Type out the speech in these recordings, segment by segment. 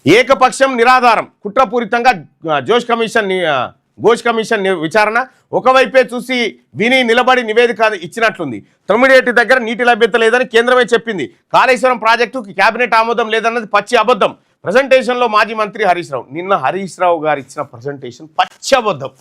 ఏకపక్షం నిరాధారం కుట్రపూరితంగా ఘోష్ కమిషన్ విచారణ ఒకవైపే చూసి విని నిలబడి నివేదిక ఇచ్చినట్లుంది. తొమ్మిడేటి దగ్గర నీటి లభ్యత లేదని కేంద్రమే చెప్పింది. కాళేశ్వరం ప్రాజెక్టుకు కేబినెట్ ఆమోదం లేదన్నది పచ్చి అబద్ధం. ప్రజెంటేషన్లో మాజీ మంత్రి హరీష్ రావు నిన్న హరీష్ రావు గారు ఇచ్చిన ప్రజెంటేషన్ పచ్చి అబద్ధం.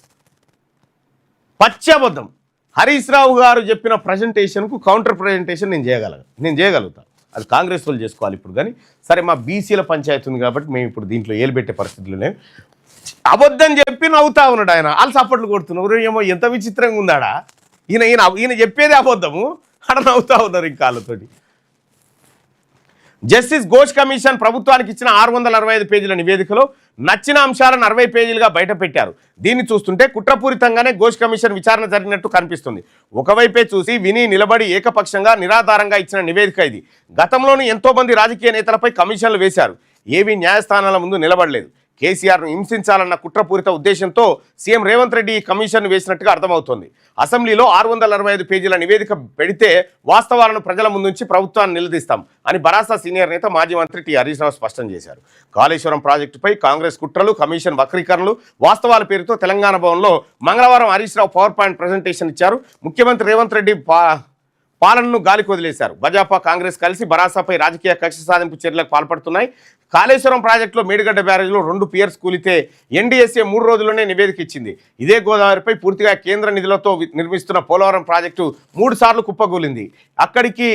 హరీష్ రావు గారు చెప్పిన ప్రజెంటేషన్కు కౌంటర్ ప్రజెంటేషన్ నేను చేయగలుగుతాను. అది కాంగ్రెస్ వాళ్ళు చేసుకోవాలి ఇప్పుడు. కానీ సరే, మా బీసీల పంచాయతీ ఉంది కాబట్టి మేము ఇప్పుడు దీంట్లో ఏలు పెట్టే పరిస్థితుల్లోనే అబద్ధం చెప్పి నవ్వుతా ఉన్నాడు ఆయన. వాళ్ళు సపోర్ట్లు కొడుతున్నారు. ఏమో ఎంత విచిత్రంగా ఉందాడా. ఈయన చెప్పేది అబద్ధము, అక్కడ నవ్వుతా ఉన్నారు ఇంకా వాళ్ళతోటి. జస్టిస్ ఘోష్ కమిషన్ ప్రభుత్వానికి ఇచ్చిన 665 పేజీల నివేదికలో నచ్చిన అంశాలను 60 పేజీలుగా బయటపెట్టారు. దీన్ని చూస్తుంటే కుట్రపూరితంగానే ఘోష్ కమిషన్ విచారణ జరిగినట్టు కనిపిస్తుంది. ఒకవైపే చూసి విని నిలబడి ఏకపక్షంగా నిరాధారంగా ఇచ్చిన నివేదిక ఇది. గతంలోనూ ఎంతో మంది రాజకీయ నేతలపై కమిషన్లు వేశారు. ఏవీ న్యాయస్థానాల ముందు నిలబడలేదు. కేసీఆర్ను హింసించాలన్న కుట్రపూరిత ఉద్దేశంతో సీఎం రేవంత్ రెడ్డి ఈ కమిషన్ వేసినట్టుగా అర్థమవుతోంది. అసెంబ్లీలో 665 పేజీల నివేదిక పెడితే వాస్తవాలను ప్రజల ముందుంచి ప్రభుత్వాన్ని నిలదీస్తాం అని బరాసా సీనియర్ నేత మాజీ మంత్రి టి హరీష్ రావు స్పష్టం చేశారు. కాళేశ్వరం ప్రాజెక్టుపై కాంగ్రెస్ కుట్రలు, కమిషన్ వక్రీకరణలు, వాస్తవాల పేరుతో తెలంగాణ భవన్లో మంగళవారం Harish Rao power point presentation ఇచ్చారు. ముఖ్యమంత్రి రేవంత్ రెడ్డి పాలనను గాలికి వదిలేశారు. భాజపా కాంగ్రెస్ కలిసి బరాసాపై రాజకీయ కక్ష సాధింపు చర్యలకు పాల్పడుతున్నాయి. కాళేశ్వరం ప్రాజెక్టులో మేడిగడ్డ బ్యారేజ్లో 2 పియర్స్ కూలితే ఎన్డీఎస్ఏ 3 రోజుల్లోనే నివేదిక ఇచ్చింది. ఇదే గోదావరిపై పూర్తిగా కేంద్ర నిధులతో నిర్మిస్తున్న పోలవరం ప్రాజెక్టు 3 సార్లు కుప్పకూలింది. అక్కడికి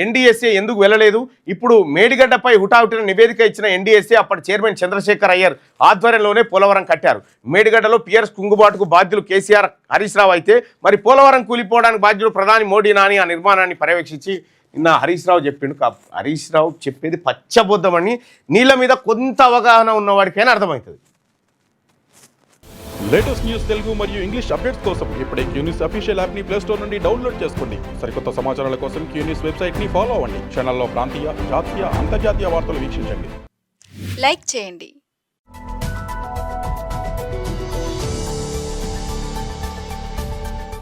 ఎన్డీఎస్ఏ ఎందుకు వెళ్ళలేదు? ఇప్పుడు మేడిగడ్డపై హుటాహుటిన నివేదిక ఇచ్చిన ఎన్డీఎస్ఏ అప్పటి చైర్మన్ చంద్రశేఖర్ అయ్యర్ ఆధ్వర్యంలోనే పోలవరం కట్టారు. మేడిగడ్డలో పియర్స్ కుంగుబాటుకు బాధ్యులు కేసీఆర్, హరీష్ రావు అయితే మరి పోలవరం కూలిపోవడానికి బాధ్యులు ప్రధాని మోడీనా అని ఆ నిర్మాణాన్ని పర్యవేక్షించి నిన్న హరీష్ రావు చెప్పిండు. హరీష్ రావు చెప్పేది పచ్చబొద్దమని నీళ్ళ మీద కొంత అవగాహన ఉన్నవాడికైనా అర్థమవుతుంది. లేటెస్ట్ న్యూస్ తెలుగు మరియు ఇంగ్లీష్ అప్డేట్స్ కోసం ఇప్పుడే క్యూన్యూస్ అఫీషియల్ యాప్ ని ప్లే స్టోర్ నుండి డౌన్లోడ్ చేసుకోండి. సరికొత్త సమాచారాల కోసం క్యూన్యూస్ వెబ్సైట్ ని ఫాలో అవ్వండి. ఛానల్లో ప్రాంతీయ, జాతీయ, అంతర్జాతీయ వార్తలు వీక్షించండి. లైక్ చేయండి,